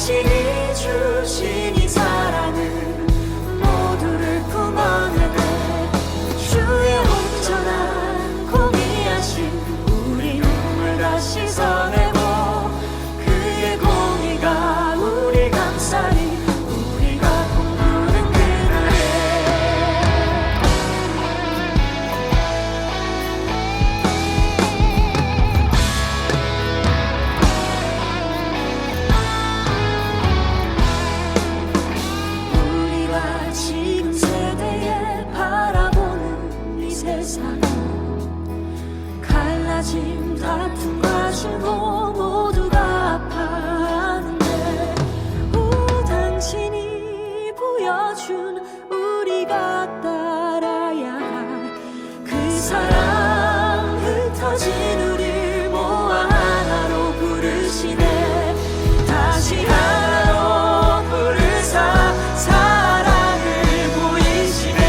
당신이 주신 이 사랑은 모두를 품어내네. 주의 온전한 공의하심 우리 눈물 다 씻어내고 그의 공의가 우리 감싸리 우리가 꿈꾸는 그날에 우리가 지금 세대에 바라보는 이 세상 갈라짐 다툼과 증오 모두가 아파하는데 당신이 보여준 우리가 따라야 할 그 사랑 흩어진 우릴 모아 하나로 부르시네. 다시 하나로 부르사 사랑을 보이시네.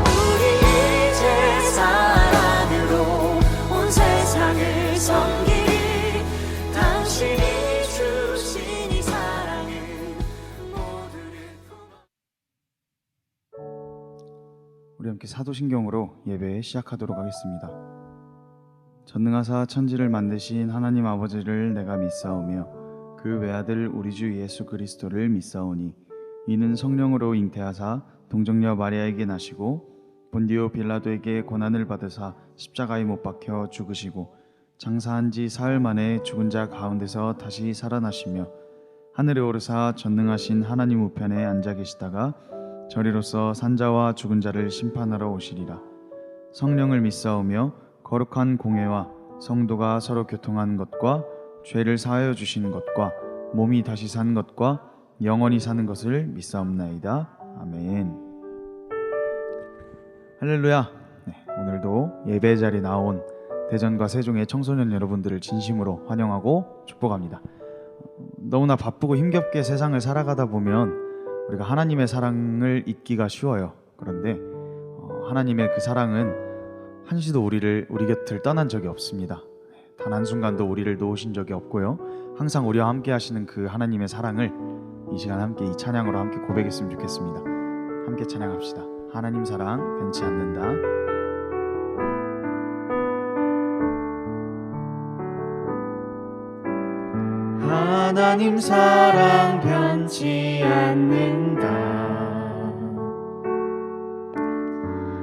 우리 이제 사랑으로 온 세상을 섬기리. 당신이 주신 이 사랑은 모두를 품어. 우리 함께 사도신경으로 예배 시작하도록 하겠습니다. 전능하사 천지를 만드신 하나님 아버지를 내가 믿사오며 그 외아들 우리 주 예수 그리스도를 믿사오니 이는 성령으로 잉태하사 동정녀 마리아에게 나시고 본디오 빌라도에게 고난을 받으사 십자가에 못 박혀 죽으시고 장사한 지 사흘 만에 죽은 자 가운데서 다시 살아나시며 하늘에 오르사 전능하신 하나님 우편에 앉아 계시다가 저리로서 산자와 죽은 자를 심판하러 오시리라. 성령을 믿사오며 거룩한 공회와 성도가 서로 교통하는 것과 죄를 사하여 주시는 것과 몸이 다시 사는 것과 영원히 사는 것을 믿사옵나이다. 아멘. 할렐루야. 오늘도 예배 자리에 나온 대전과 세종의 청소년 여러분들을 진심으로 환영하고 축복합니다. 너무나 바쁘고 힘겹게 세상을 살아가다 보면 우리가 하나님의 사랑을 잊기가 쉬워요. 그런데 하나님의 그 사랑은 한시도 우리 곁을 떠난 적이 없습니다. 단 한순간도 우리를 놓으신 적이 없고요. 항상 우리와 함께 하시는 그 하나님의 사랑을 이 시간 함께 이 찬양으로 함께 고백했으면 좋겠습니다. 함께 찬양합시다. 하나님 사랑 변치 않는다. 하나님 사랑 변치 않는다.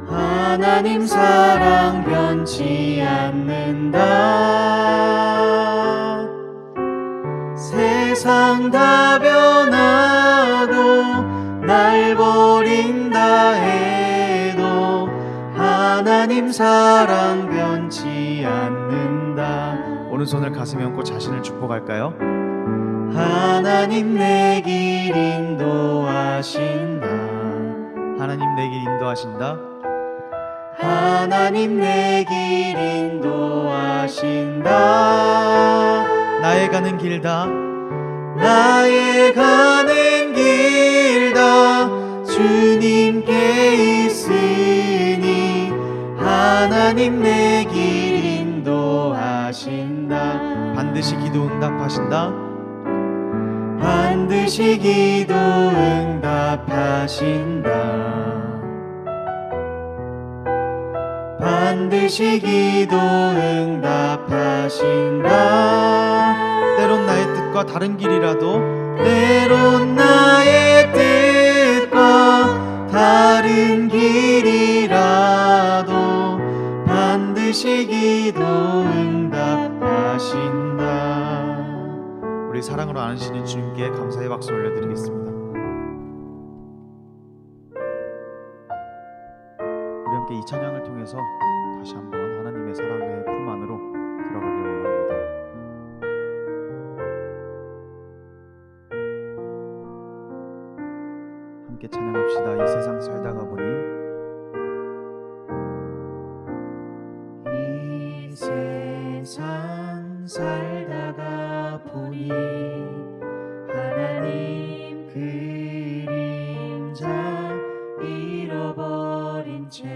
하나님 사랑 변치 않는다. 세상 다 변하고 날 버린다 해도 하나님 사랑 변치 않는다. 오른손을 가슴에 얹고 자신을 축복할까요? 하나님 내 길 인도하신다. 하나님 내 길 인도하신다. 하나님 내 길 인도하신다. 나의 가는 길 다 나의 가는 길 다 주님께 있으니 하나님 내 길 인도하신다. 반드시 기도 응답하신다. 반드시 기도 응답하신다. 반드시 기도 응답하신다. 때론 나의 뜻과 다른 길이라도 때론 나의 뜻과 다른 길이라도 반드시 기도 응답하신다. 우리 사랑으로 안으시는 주님께 감사의 박수 올려드리겠습니다. 우리 함께 이 찬양을 통해서 다시 한번 하나님의 사랑의 품 안으로 들어가기를 원합니다. 함께 찬양합시다. 이 세상 살다가 보니 이 세상 살다가 보니 하나님 그림자 잃어버린 채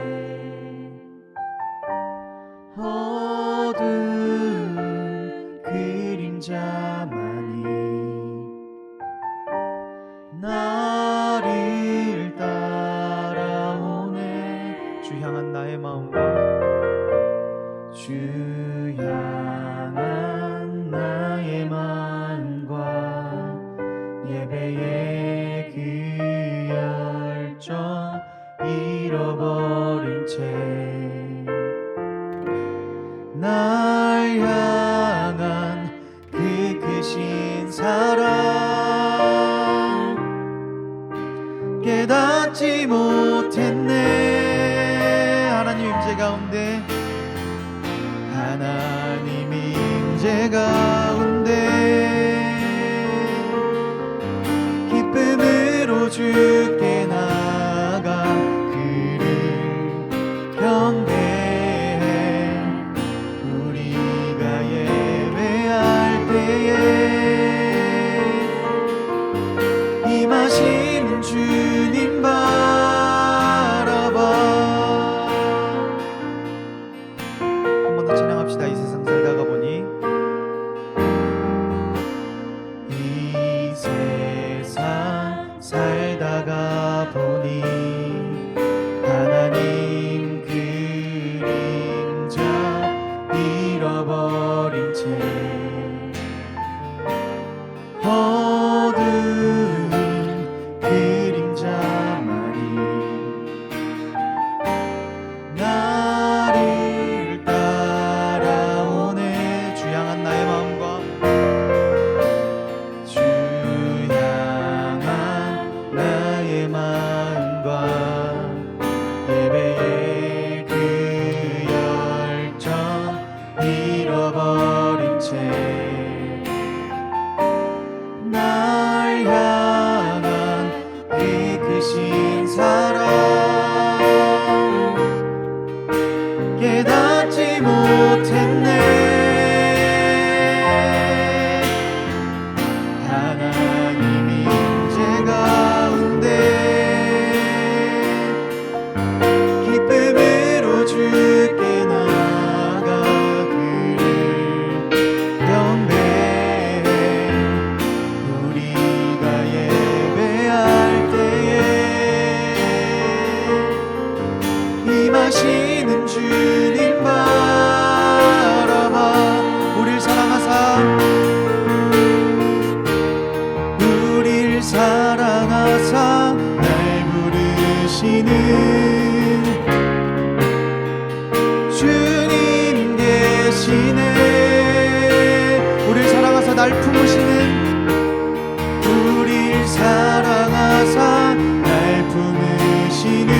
어두운 잃어버린 채 날 향한 그 크신 사랑 깨닫지 못했네. 하나님 임재 가운데, 하나님 임재 가운데 기쁨으로 주께 나가 그를 경배해. 우리가 예배할 때에 임하시는 주님 바라봐. 한 번 더 찬양합시다. 이 세상 살다가 보니, 이 세상 살다가 보니 하나님 그림자 잃어버린 채 어두운 그림자만이 나를 따라오네. 주 향한 나의 마음과 주 향한 나의 마음과 예배의 그 열정 잃어버린 채 날 향한 그 크신 사랑 깨닫지 못했네. 하나님 임재 가운데 기쁨으로 주께 나가 그를 경배해. 우리가 예배할 때에 임하시는 주님 바라봐. 우릴 사랑하사 날 부르시는 주님 계시네. 우릴 사랑하사 날 품으시는, 우릴 사랑하사 날 품으시는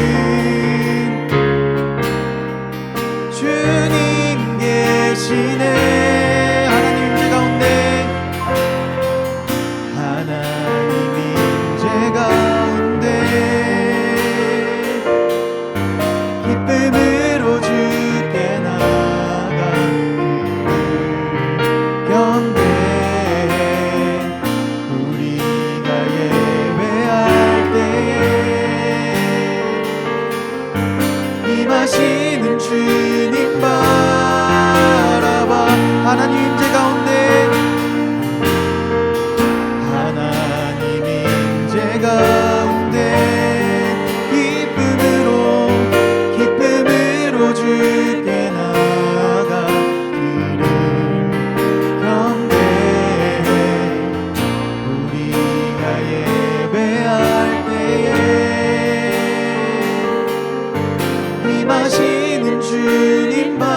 주님 계시네. 하나님 임재 가운데, 하나님 임재 가운데 기쁨으로 주께 나가 그를 경배해. 우리가 예배할 때에 임하시는 주님 바라봐. 하나님 임재 가운데, 하나님 임재 가운데 기쁨으로 주께 나가 그를 경배해. 우리가 예배할 때에 임하시는 주님 바라봐.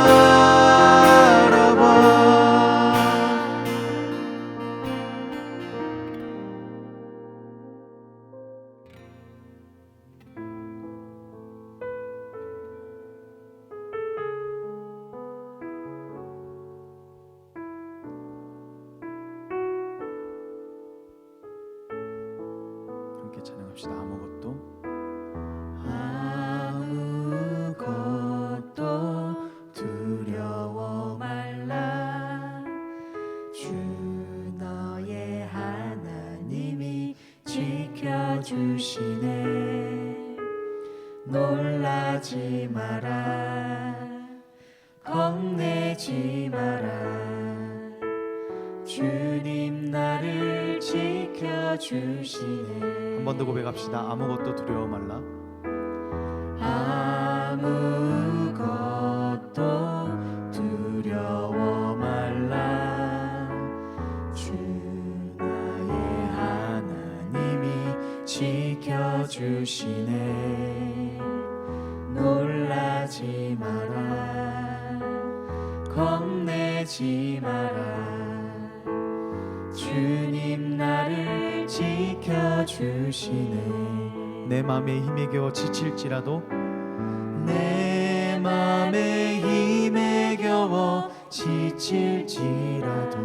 함께 찬양합시다. 아무것도 두려워 말라. 주 너의 하나님이 지켜주시네. 놀라지 마라, 겁내지 마라. 주님 나를 지켜주시네. 한 번 더 고백합시다. 아무것도 두려워 말라. 아무것도 두려워 말라. 주 나의 하나님이 지켜주시네. 놀라지 마라 겁내지 마라 주님 나를 지켜주시네 내 맘에 힘에 겨워 지칠지라도 내 맘에 힘에 겨워 지칠지라도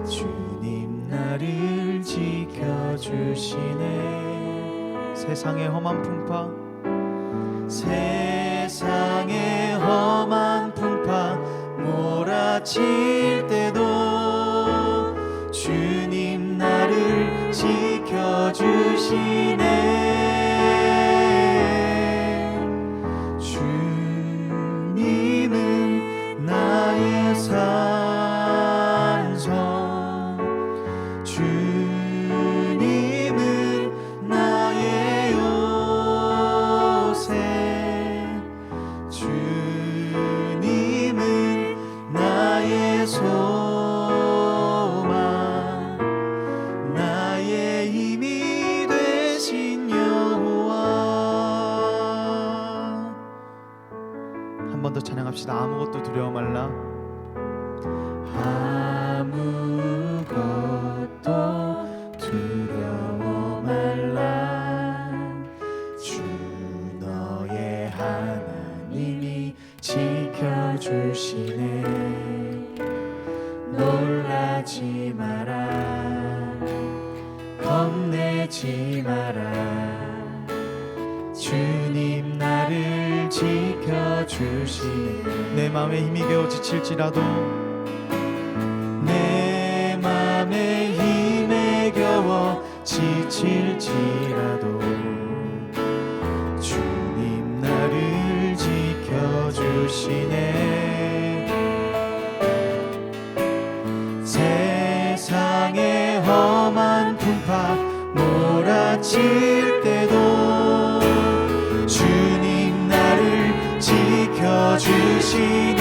주님 나를 지켜주시네 세상의 험한 풍파 세상의 험한 풍파 몰아칠 때도 주님 나를 지켜주시네 주님은 나의 산성 주님은 나의 요새 주님은 나의 소망 나의 힘이 되신 여호와 한 번 더 찬양합시다. 아무것도 두려워 말라. 아무것도 두려워 말라 주 너의 하나님이 지켜주시네 놀라지 마라 겁내지 마라 주님 나를 지켜주시네 내 마음에 힘이 겨워 지칠지라도 내 맘에 힘에 겨워 지칠지라도 주님 나를 지켜주시네 세상의 험한 풍파 몰아칠 때도 주님 나를 지켜주시네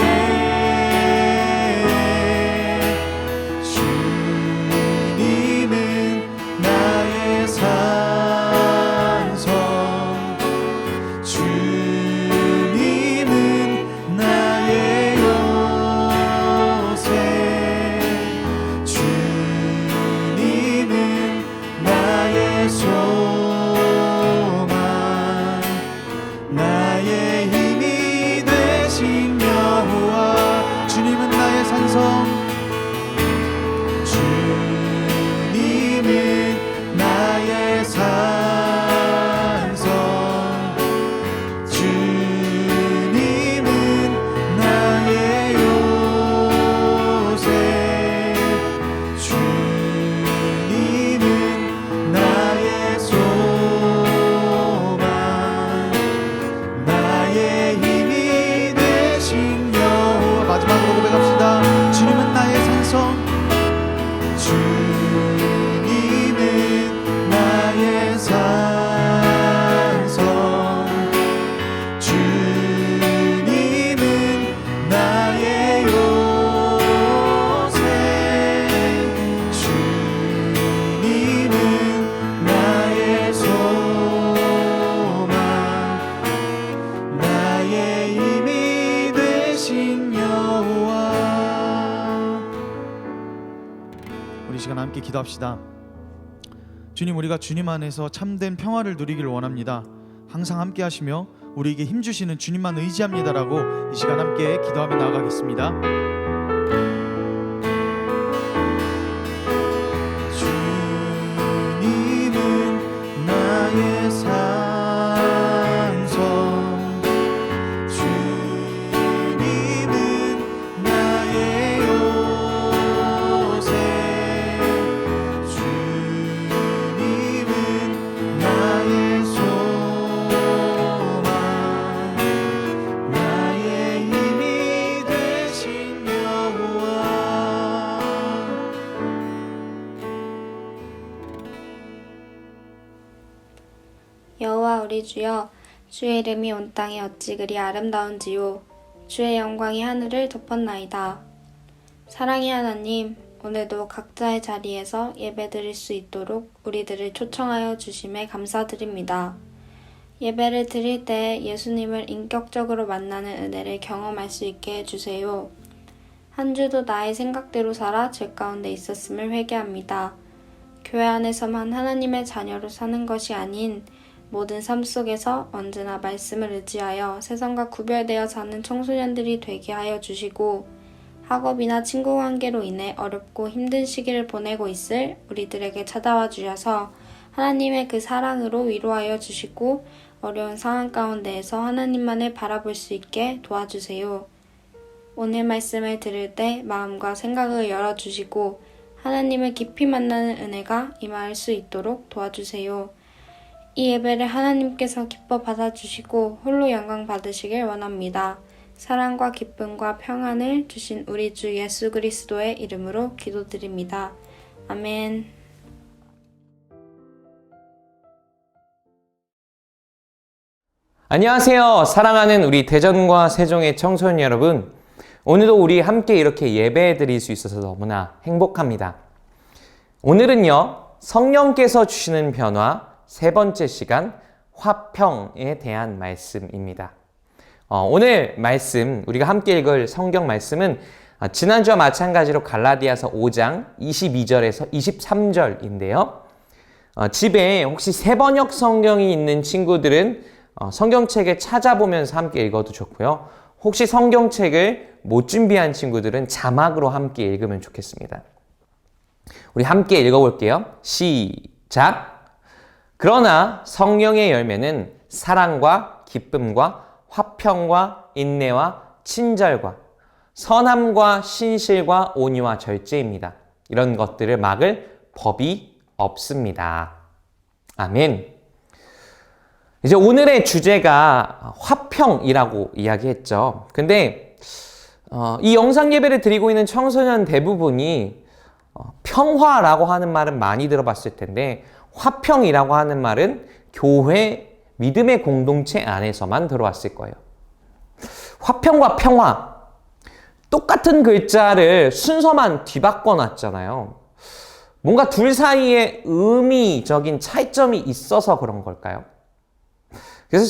주님은 나의 산성 주님은 나의 요새 주님은 나의 소망 나의 힘이 되신 여호와 주님은 나의 산성 주님은 나의 산성 주님은 나의 요새 주님은 나의 소망 나의 힘이 되신 여호와 마지막으로 고백합시다. 주님은 나의 산성 주님은 나의 산성 주님은 나의 요새 주님은 나의 소망 나의 힘이 되신 여호와 우리 시간 함께 기도합시다. 주님, 우리가 주님 안에서 참된 평화를 누리길 원합니다. 항상 함께 하시며 우리에게 힘 주시는 주님만 의지합니다라고 이 시간 함께 기도하며 나아가겠습니다. 주님은 나의 산성 주님은 나의 요새 주님은 나의 소망 나의 힘이 되신 여호와 여호와 우리 주여, 주의 이름이 온 땅에 어찌 그리 아름다운지요. 주의 영광이 하늘을 덮었나이다. 사랑의 하나님, 오늘도 각자의 자리에서 예배드릴 수 있도록 우리들을 초청하여 주심에 감사드립니다. 예배를 드릴 때 예수님을 인격적으로 만나는 은혜를 경험할 수 있게 해주세요. 한 주도 나의 생각대로 살아 죄 가운데 있었음을 회개합니다. 교회 안에서만 하나님의 자녀로 사는 것이 아닌 모든 삶 속에서 언제나 말씀을 의지하여 세상과 구별되어 사는 청소년들이 되게 하여 주시고, 학업이나 친구 관계로 인해 어렵고 힘든 시기를 보내고 있을 우리들에게 찾아와 주셔서 하나님의 그 사랑으로 위로하여 주시고, 어려운 상황 가운데에서 하나님만을 바라볼 수 있게 도와주세요. 오늘 말씀을 들을 때 마음과 생각을 열어주시고 하나님을 깊이 만나는 은혜가 임할 수 있도록 도와주세요. 이 예배를 하나님께서 기뻐 받아주시고 홀로 영광 받으시길 원합니다. 사랑과 기쁨과 평안을 주신 우리 주 예수 그리스도의 이름으로 기도드립니다. 아멘. 안녕하세요. 사랑하는 우리 대전과 세종의 청소년 여러분. 오늘도 우리 함께 이렇게 예배 드릴 수 있어서 너무나 행복합니다. 오늘은요, 성령께서 주시는 변화 세 번째 시간, 화평에 대한 말씀입니다. 오늘 말씀, 우리가 함께 읽을 성경 말씀은 지난주와 마찬가지로 갈라디아서 5장 22절에서 23절인데요. 집에 혹시 세번역 성경이 있는 친구들은 성경책을 찾아보면서 함께 읽어도 좋고요. 혹시 성경책을 못 준비한 친구들은 자막으로 함께 읽으면 좋겠습니다. 우리 함께 읽어볼게요. 시작! 그러나 성령의 열매는 사랑과 기쁨과 화평과 인내와 친절과 선함과 신실과 온유와 절제입니다. 이런 것들을 막을 법이 없습니다. 아멘. 이제 오늘의 주제가 화평이라고 이야기했죠. 근데 이 영상 예배를 드리고 있는 청소년 대부분이 평화라고 하는 말은 많이 들어봤을 텐데, 화평이라고 하는 말은 교회 믿음의 공동체 안에서만 들어왔을 거예요. 화평과 평화, 똑같은 글자를 순서만 뒤바꿔 놨잖아요. 뭔가 둘 사이에 의미적인 차이점이 있어서 그런 걸까요? 그래서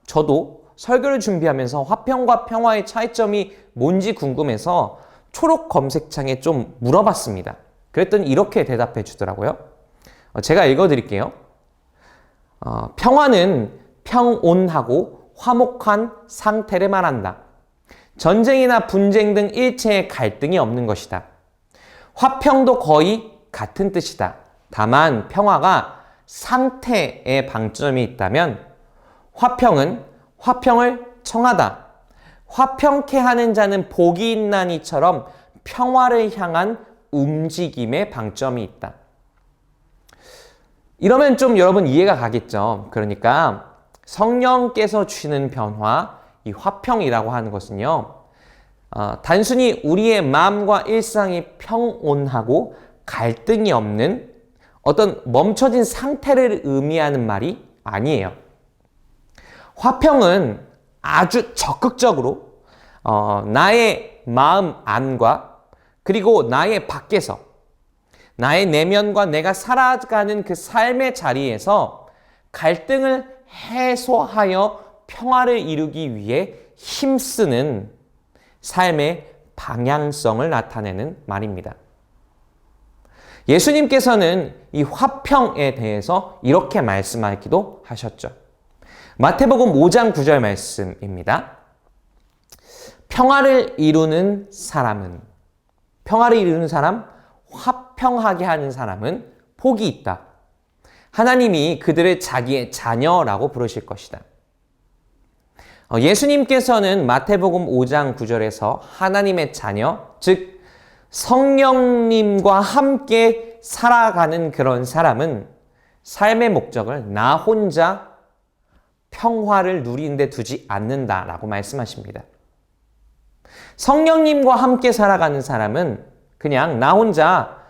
저도 설교를 준비하면서 화평과 평화의 차이점이 뭔지 궁금해서 초록 검색창에 좀 물어봤습니다. 그랬더니 이렇게 대답해 주더라고요. 제가 읽어드릴게요. 평화는 평온하고 화목한 상태를 말한다. 전쟁이나 분쟁 등 일체의 갈등이 없는 것이다. 화평도 거의 같은 뜻이다. 다만 평화가 상태에 방점이 있다면 화평은 화평을 청하다. 화평케 하는 자는 복이 있나니처럼 평화를 향한 움직임에 방점이 있다. 이러면 좀 여러분 이해가 가겠죠. 그러니까 성령께서 주시는 변화, 이 화평이라고 하는 것은요, 단순히 우리의 마음과 일상이 평온하고 갈등이 없는 어떤 멈춰진 상태를 의미하는 말이 아니에요. 화평은 아주 적극적으로 나의 마음 안과 그리고 나의 밖에서 나의 내면과 내가 살아가는 그 삶의 자리에서 갈등을 해소하여 평화를 이루기 위해 힘쓰는 삶의 방향성을 나타내는 말입니다. 예수님께서는 이 화평에 대해서 이렇게 말씀하기도 하셨죠. 마태복음 5장 9절 말씀입니다. 평화를 이루는 사람, 화평하게 하는 사람은 복이 있다. 하나님이 그들을 자기의 자녀라고 부르실 것이다. 예수님께서는 마태복음 5장 9절에서 하나님의 자녀, 즉 성령님과 함께 살아가는 그런 사람은 삶의 목적을 나 혼자 평화를 누리는 데 두지 않는다라고 말씀하십니다. 성령님과 함께 살아가는 사람은 그냥 나 혼자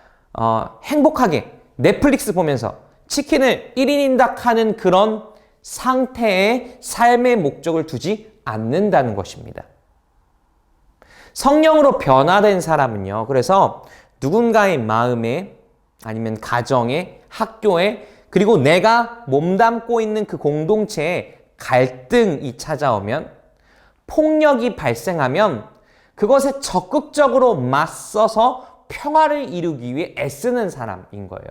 행복하게 넷플릭스 보면서 치킨을 1인인당 하는 그런 상태의 삶의 목적을 두지 않는다는 것입니다. 성령으로 변화된 사람은요, 그래서 누군가의 마음에 아니면 가정에, 학교에 그리고 내가 몸담고 있는 그 공동체에 갈등이 찾아오면, 폭력이 발생하면 그것에 적극적으로 맞서서 평화를 이루기 위해 애쓰는 사람인 거예요.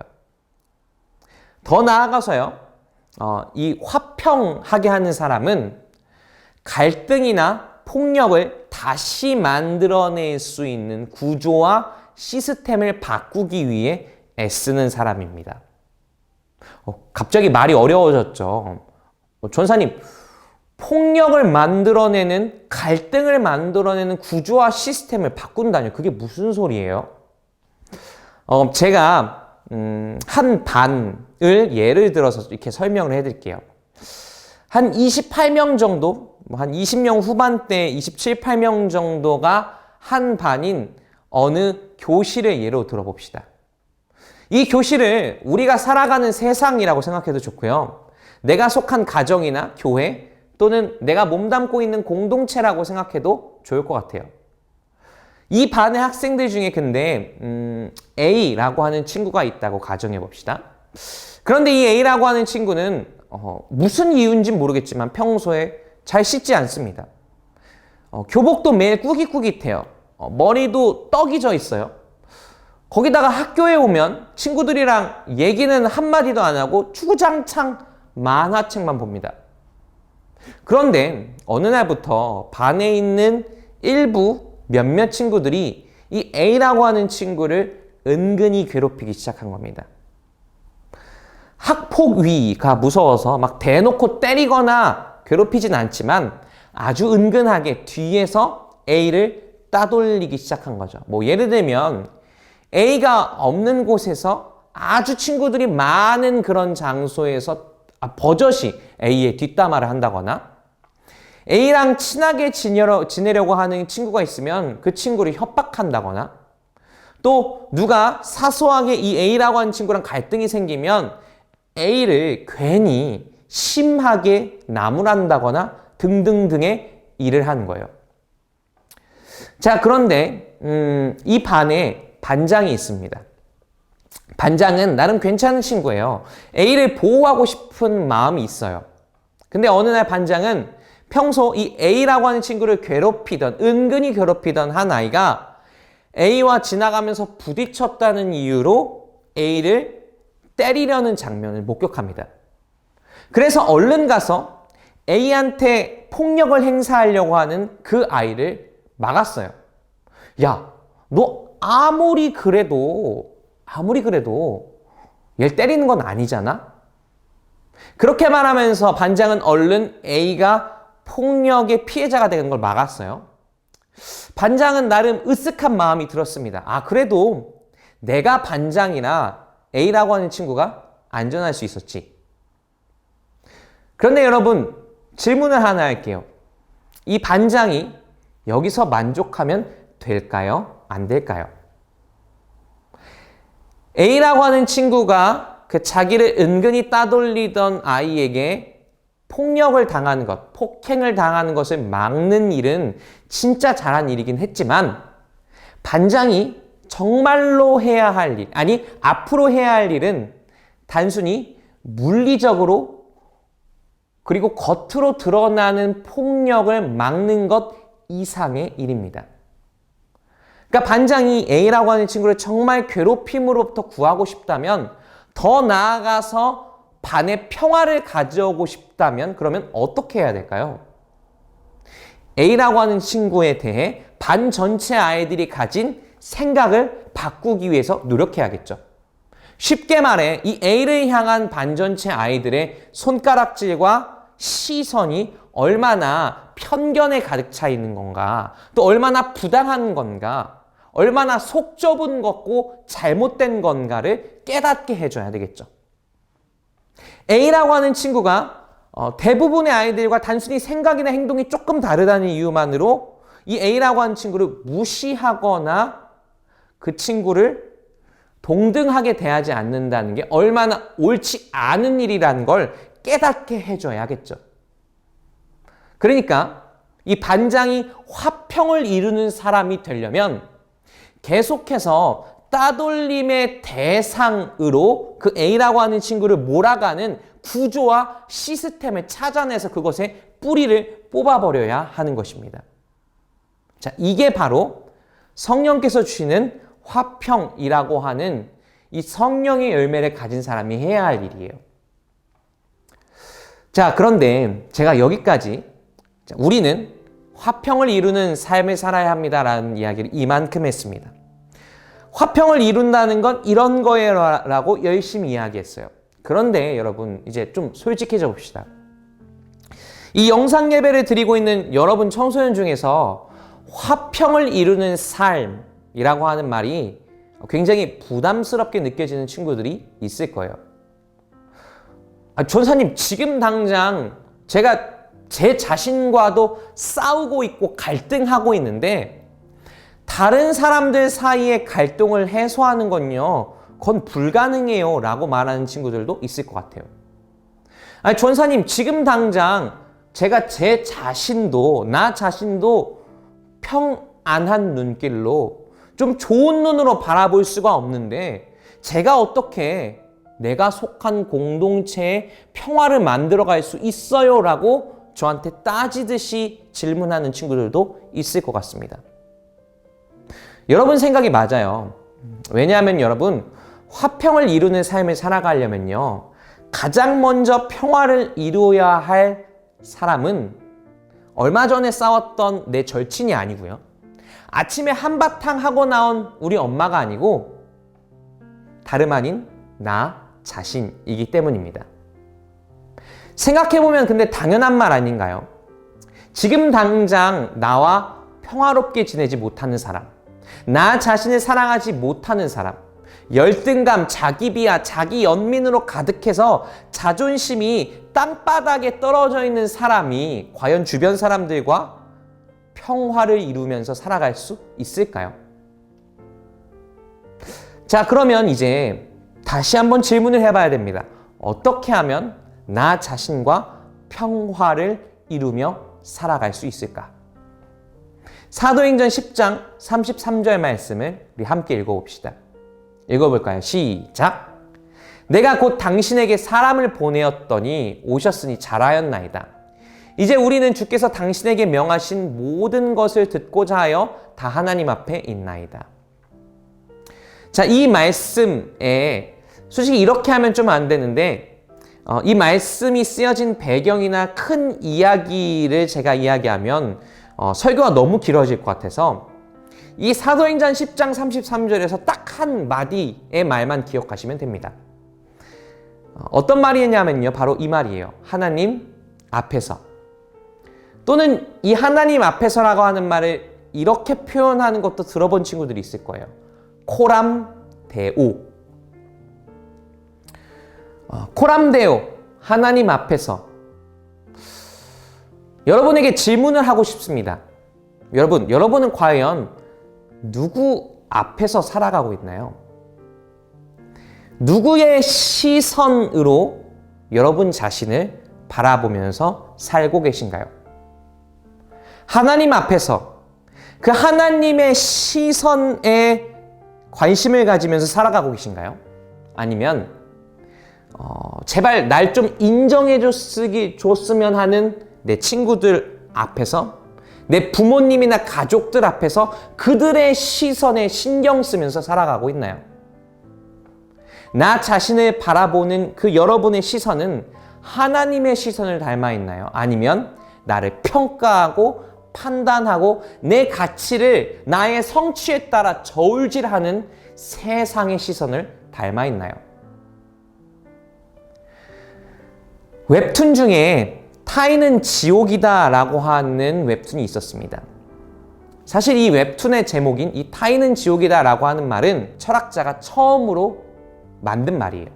더 나아가서요, 이 화평하게 하는 사람은 갈등이나 폭력을 다시 만들어낼 수 있는 구조와 시스템을 바꾸기 위해 애쓰는 사람입니다. 갑자기 말이 어려워졌죠. 전사님, 폭력을 만들어내는, 갈등을 만들어내는 구조와 시스템을 바꾼다뇨? 그게 무슨 소리예요? 제가 한 반을 예를 들어서 이렇게 설명을 해드릴게요. 한 28명 정도, 한 20명 후반대 27, 8명 정도가 한 반인 어느 교실을 예로 들어봅시다. 이 교실을 우리가 살아가는 세상이라고 생각해도 좋고요. 내가 속한 가정이나 교회 또는 내가 몸담고 있는 공동체라고 생각해도 좋을 것 같아요. 이 반의 학생들 중에 근데 A라고 하는 친구가 있다고 가정해 봅시다. 그런데 이 A라고 하는 친구는 무슨 이유인지 모르겠지만 평소에 잘 씻지 않습니다. 교복도 매일 꾸깃꾸깃해요. 머리도 떡이 져 있어요. 거기다가 학교에 오면 친구들이랑 얘기는 한마디도 안 하고 주구장창 만화책만 봅니다. 그런데 어느 날부터 반에 있는 일부 몇몇 친구들이 이 A라고 하는 친구를 은근히 괴롭히기 시작한 겁니다. 학폭위가 무서워서 막 대놓고 때리거나 괴롭히진 않지만 아주 은근하게 뒤에서 A를 따돌리기 시작한 거죠. 뭐 예를 들면 A가 없는 곳에서 아주 친구들이 많은 그런 장소에서 버젓이 A의 뒷담화를 한다거나, A랑 친하게 지내려고 하는 친구가 있으면 그 친구를 협박한다거나, 또 누가 사소하게 이 A라고 하는 친구랑 갈등이 생기면 A를 괜히 심하게 나무란다거나 등등등의 일을 하는 거예요. 자, 그런데 이 반에 반장이 있습니다. 반장은 나름 괜찮은 친구예요. A를 보호하고 싶은 마음이 있어요. 근데 어느 날 반장은 평소 이 A라고 하는 친구를 은근히 괴롭히던 한 아이가 A와 지나가면서 부딪혔다는 이유로 A를 때리려는 장면을 목격합니다. 그래서 얼른 가서 A한테 폭력을 행사하려고 하는 그 아이를 막았어요. 야, 너 아무리 그래도 얘를 때리는 건 아니잖아? 그렇게 말하면서 반장은 얼른 A가 폭력의 피해자가 되는 걸 막았어요. 반장은 나름 으쓱한 마음이 들었습니다. 그래도 내가 반장이라 A라고 하는 친구가 안전할 수 있었지. 그런데 여러분, 질문을 하나 할게요. 이 반장이 여기서 만족하면 될까요? 안 될까요? A라고 하는 친구가 그 자기를 은근히 따돌리던 아이에게 폭력을 당하는 것, 폭행을 당하는 것을 막는 일은 진짜 잘한 일이긴 했지만, 반장이 정말로 해야 할 일, 아니 앞으로 해야 할 일은 단순히 물리적으로 그리고 겉으로 드러나는 폭력을 막는 것 이상의 일입니다. 그러니까 반장이 A라고 하는 친구를 정말 괴롭힘으로부터 구하고 싶다면, 더 나아가서 반의 평화를 가져오고 싶다면 그러면 어떻게 해야 될까요? A라고 하는 친구에 대해 반 전체 아이들이 가진 생각을 바꾸기 위해서 노력해야겠죠. 쉽게 말해 이 A를 향한 반 전체 아이들의 손가락질과 시선이 얼마나 편견에 가득 차 있는 건가, 또 얼마나 부당한 건가, 얼마나 속 좁은 것고 잘못된 건가를 깨닫게 해줘야 되겠죠. A라고 하는 친구가 대부분의 아이들과 단순히 생각이나 행동이 조금 다르다는 이유만으로 이 A라고 하는 친구를 무시하거나 그 친구를 동등하게 대하지 않는다는 게 얼마나 옳지 않은 일이라는 걸 깨닫게 해줘야겠죠. 그러니까 이 반장이 화평을 이루는 사람이 되려면 계속해서 따돌림의 대상으로 그 A라고 하는 친구를 몰아가는 구조와 시스템을 찾아내서 그것의 뿌리를 뽑아버려야 하는 것입니다. 자, 이게 바로 성령께서 주시는 화평이라고 하는 이 성령의 열매를 가진 사람이 해야 할 일이에요. 자, 그런데 제가 여기까지 우리는 화평을 이루는 삶을 살아야 합니다라는 이야기를 이만큼 했습니다. 화평을 이룬다는 건 이런 거예요라고 열심히 이야기했어요. 그런데 여러분 이제 좀 솔직해져 봅시다. 이 영상 예배를 드리고 있는 여러분 청소년 중에서 화평을 이루는 삶이라고 하는 말이 굉장히 부담스럽게 느껴지는 친구들이 있을 거예요. 전사님, 지금 당장 제가 제 자신과도 싸우고 있고 갈등하고 있는데 다른 사람들 사이에 갈등을 해소하는 건요, 그건 불가능해요 라고 말하는 친구들도 있을 것 같아요. 전사님, 지금 당장 제가 제 자신도, 나 자신도 평안한 눈길로 좀 좋은 눈으로 바라볼 수가 없는데 제가 어떻게 내가 속한 공동체의 평화를 만들어갈 수 있어요? 라고 저한테 따지듯이 질문하는 친구들도 있을 것 같습니다. 여러분 생각이 맞아요. 왜냐하면 여러분, 화평을 이루는 삶을 살아가려면요, 가장 먼저 평화를 이루어야 할 사람은 얼마 전에 싸웠던 내 절친이 아니고요, 아침에 한바탕 하고 나온 우리 엄마가 아니고 다름 아닌 나 자신이기 때문입니다. 생각해보면 근데 당연한 말 아닌가요? 지금 당장 나와 평화롭게 지내지 못하는 사람, 나 자신을 사랑하지 못하는 사람, 열등감, 자기 비하, 자기 연민으로 가득해서 자존심이 땅바닥에 떨어져 있는 사람이 과연 주변 사람들과 평화를 이루면서 살아갈 수 있을까요? 자, 그러면 이제 다시 한번 질문을 해봐야 됩니다. 어떻게 하면 나 자신과 평화를 이루며 살아갈 수 있을까? 사도행전 10장 33절 말씀을 우리 함께 읽어봅시다. 읽어볼까요? 시작! 내가 곧 당신에게 사람을 보내었더니 오셨으니 잘하였나이다. 이제 우리는 주께서 당신에게 명하신 모든 것을 듣고자 하여 다 하나님 앞에 있나이다. 자, 이 말씀에 솔직히 이렇게 하면 좀 안 되는데 이 말씀이 쓰여진 배경이나 큰 이야기를 제가 이야기하면 설교가 너무 길어질 것 같아서 이 사도행전 10장 33절에서 딱 한 마디의 말만 기억하시면 됩니다. 어떤 말이냐면요, 바로 이 말이에요. 하나님 앞에서. 또는 이 하나님 앞에서라고 하는 말을 이렇게 표현하는 것도 들어본 친구들이 있을 거예요. 코람데오. 코람데오, 하나님 앞에서. 여러분에게 질문을 하고 싶습니다. 여러분은 과연 누구 앞에서 살아가고 있나요? 누구의 시선으로 여러분 자신을 바라보면서 살고 계신가요? 하나님 앞에서 그 하나님의 시선에 관심을 가지면서 살아가고 계신가요? 아니면 제발 날 좀 인정해 줬으면 하는 내 친구들 앞에서, 내 부모님이나 가족들 앞에서 그들의 시선에 신경 쓰면서 살아가고 있나요? 나 자신을 바라보는 그 여러분의 시선은 하나님의 시선을 닮아 있나요? 아니면 나를 평가하고 판단하고 내 가치를 나의 성취에 따라 저울질하는 세상의 시선을 닮아 있나요? 웹툰 중에 타인은 지옥이다 라고 하는 웹툰이 있었습니다. 사실 이 웹툰의 제목인 이 타인은 지옥이다 라고 하는 말은 철학자가 처음으로 만든 말이에요.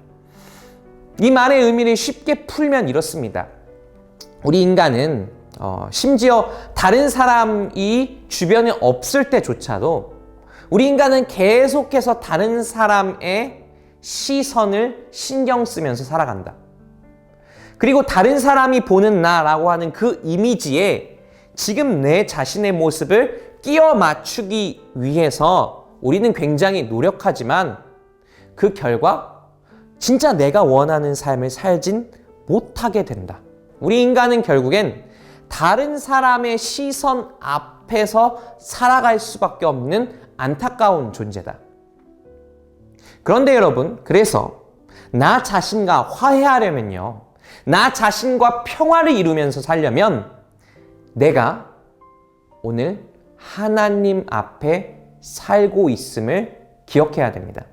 이 말의 의미를 쉽게 풀면 이렇습니다. 우리 인간은 심지어 다른 사람이 주변에 없을 때조차도 우리 인간은 계속해서 다른 사람의 시선을 신경 쓰면서 살아간다. 그리고 다른 사람이 보는 나라고 하는 그 이미지에 지금 내 자신의 모습을 끼워 맞추기 위해서 우리는 굉장히 노력하지만 그 결과 진짜 내가 원하는 삶을 살진 못하게 된다. 우리 인간은 결국엔 다른 사람의 시선 앞에서 살아갈 수밖에 없는 안타까운 존재다. 그런데 여러분, 그래서 나 자신과 화해하려면요, 나 자신과 평화를 이루면서 살려면 내가 오늘 하나님 앞에 살고 있음을 기억해야 됩니다.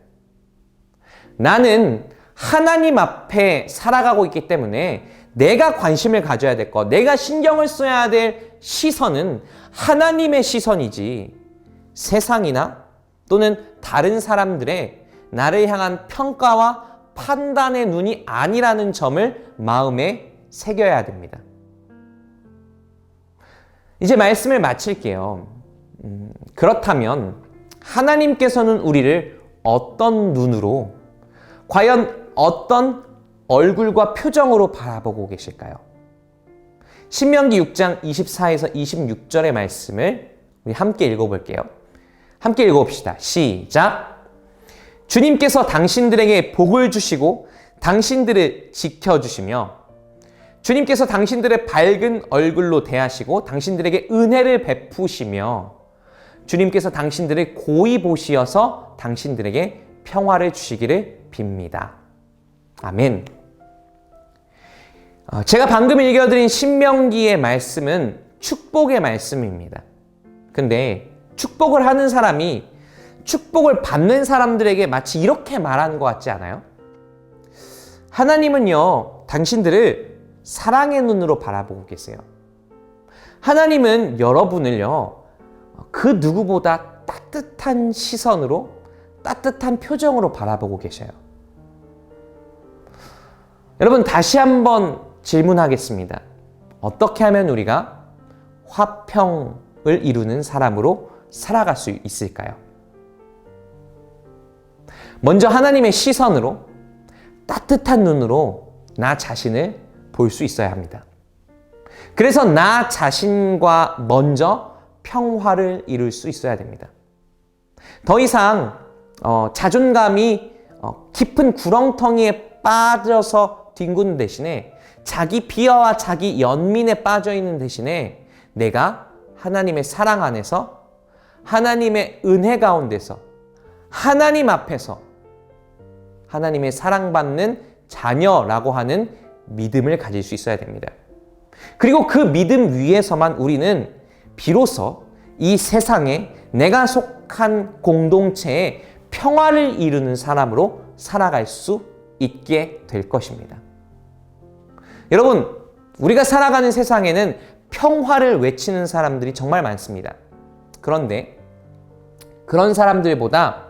나는 하나님 앞에 살아가고 있기 때문에 내가 관심을 가져야 될 것, 내가 신경을 써야 될 시선은 하나님의 시선이지 세상이나 또는 다른 사람들의 나를 향한 평가와 판단의 눈이 아니라는 점을 마음에 새겨야 됩니다. 이제 말씀을 마칠게요. 그렇다면 하나님께서는 우리를 어떤 눈으로, 과연 어떤 얼굴과 표정으로 바라보고 계실까요? 신명기 6장 24에서 26절의 말씀을 우리 함께 읽어볼게요. 함께 읽어봅시다. 시작! 주님께서 당신들에게 복을 주시고 당신들을 지켜주시며 주님께서 당신들의 밝은 얼굴로 대하시고 당신들에게 은혜를 베푸시며 주님께서 당신들을 고이 보시어서 당신들에게 평화를 주시기를 빕니다. 아멘. 제가 방금 읽어드린 신명기의 말씀은 축복의 말씀입니다. 근데 축복을 하는 사람이 축복을 받는 사람들에게 마치 이렇게 말하는 것 같지 않아요? 하나님은요, 당신들을 사랑의 눈으로 바라보고 계세요. 하나님은 여러분을요, 그 누구보다 따뜻한 시선으로, 따뜻한 표정으로 바라보고 계셔요. 여러분, 다시 한번 질문하겠습니다. 어떻게 하면 우리가 화평을 이루는 사람으로 살아갈 수 있을까요? 먼저 하나님의 시선으로, 따뜻한 눈으로 나 자신을 볼 수 있어야 합니다. 그래서 나 자신과 먼저 평화를 이룰 수 있어야 됩니다. 더 이상 자존감이 깊은 구렁텅이에 빠져서 뒹구는 대신에 자기 비하와 자기 연민에 빠져 있는 대신에 내가 하나님의 사랑 안에서, 하나님의 은혜 가운데서, 하나님 앞에서 하나님의 사랑받는 자녀라고 하는 믿음을 가질 수 있어야 됩니다. 그리고 그 믿음 위에서만 우리는 비로소 이 세상에 내가 속한 공동체에 평화를 이루는 사람으로 살아갈 수 있게 될 것입니다. 여러분, 우리가 살아가는 세상에는 평화를 외치는 사람들이 정말 많습니다. 그런데 그런 사람들보다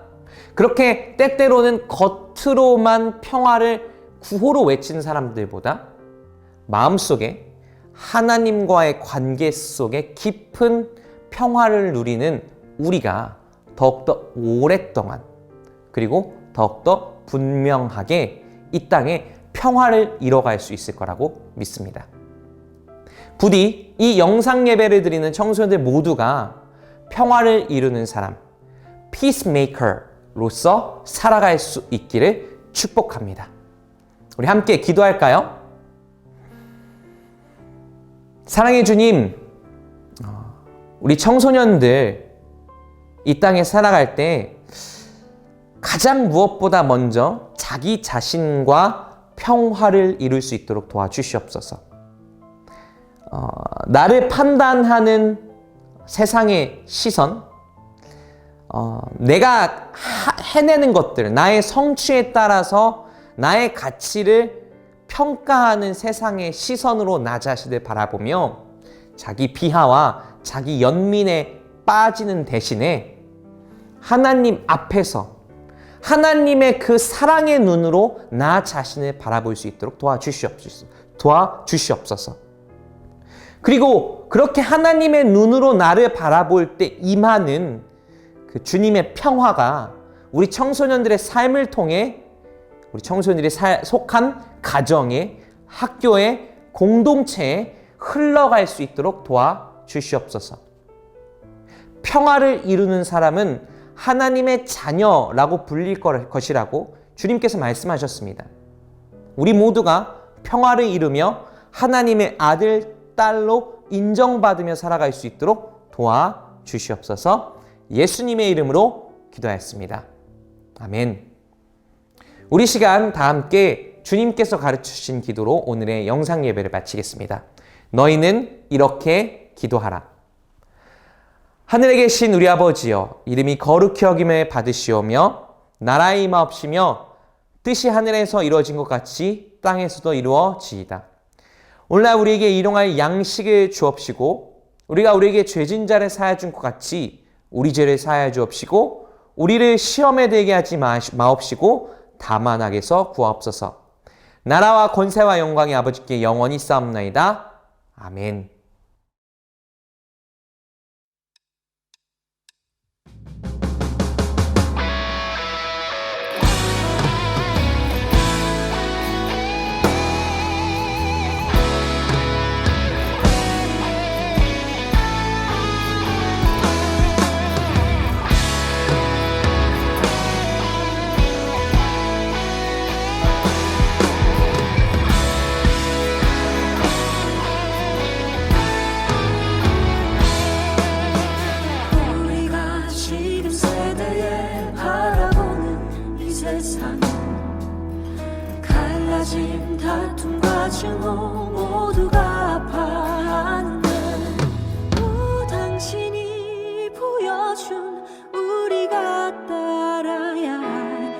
그렇게 때때로는 겉으로만 평화를 구호로 외치는 사람들보다 마음속에 하나님과의 관계 속에 깊은 평화를 누리는 우리가 더욱더 오랫동안, 그리고 더욱더 분명하게 이 땅에 평화를 이뤄갈 수 있을 거라고 믿습니다. 부디 이 영상 예배를 드리는 청소년들 모두가 평화를 이루는 사람, 피스메이커로서 살아갈 수 있기를 축복합니다. 우리 함께 기도할까요? 사랑의 주님, 우리 청소년들 이 땅에 살아갈 때 가장 무엇보다 먼저 자기 자신과 평화를 이룰 수 있도록 도와주시옵소서. 나를 판단하는 세상의 시선, 내가 해내는 것들, 나의 성취에 따라서 나의 가치를 평가하는 세상의 시선으로 나 자신을 바라보며 자기 비하와 자기 연민에 빠지는 대신에 하나님 앞에서 하나님의 그 사랑의 눈으로 나 자신을 바라볼 수 있도록 도와주시옵소서. 그리고 그렇게 하나님의 눈으로 나를 바라볼 때 임하는 그 주님의 평화가 우리 청소년들의 삶을 통해 우리 청소년들이 속한 가정에, 학교에, 공동체에 흘러갈 수 있도록 도와주시옵소서. 평화를 이루는 사람은 하나님의 자녀라고 불릴 것이라고 주님께서 말씀하셨습니다. 우리 모두가 평화를 이루며 하나님의 아들, 딸로 인정받으며 살아갈 수 있도록 도와주시옵소서. 예수님의 이름으로 기도하였습니다. 아멘. 우리 시간 다 함께 주님께서 가르치신 기도로 오늘의 영상 예배를 마치겠습니다. 너희는 이렇게 기도하라. 하늘에 계신 우리 아버지여, 이름이 거룩히 여김을 받으시오며 나라의 임하옵시며 뜻이 하늘에서 이루어진 것 같이 땅에서도 이루어지이다. 오늘날 우리에게 일용할 양식을 주옵시고 우리가 우리에게 죄진 자를 사하여 준 것 같이 우리 죄를 사하여 주옵시고 우리를 시험에 들게 하지 마옵시고 다만 악에서 구하옵소서. 나라와 권세와 영광이 아버지께 영원히 싸움나이다. 아멘. 우리가 지금 세대에 바라보는 이 세상, 갈라짐, 다툼과 증오 모두가 아파하는데 당신이 보여준 우리가 따라야 할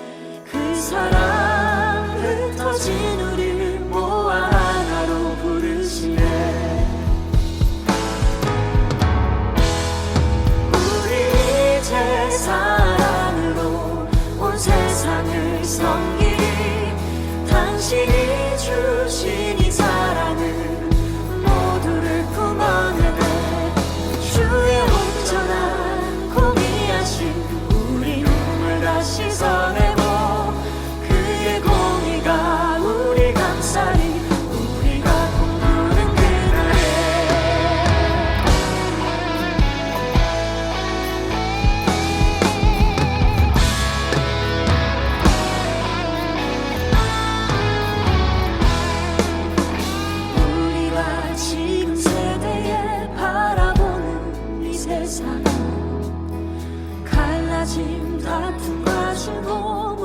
그 사랑, 흩어진 우리를 모아 하나로 부르시네. 우리 이제 사랑으로 온 세상을 섬기리. 당신이 주신 이 사랑을 모두를 품어내네. 주의 온전한 공의하신 우리 눈물 다시 서내고 그의 공의가 우리 감싸리. 우리가 꿈꾸는 그날에 우리가 지금 세대에 바라보는 이 세상, 갈라짐, 다툼과 증오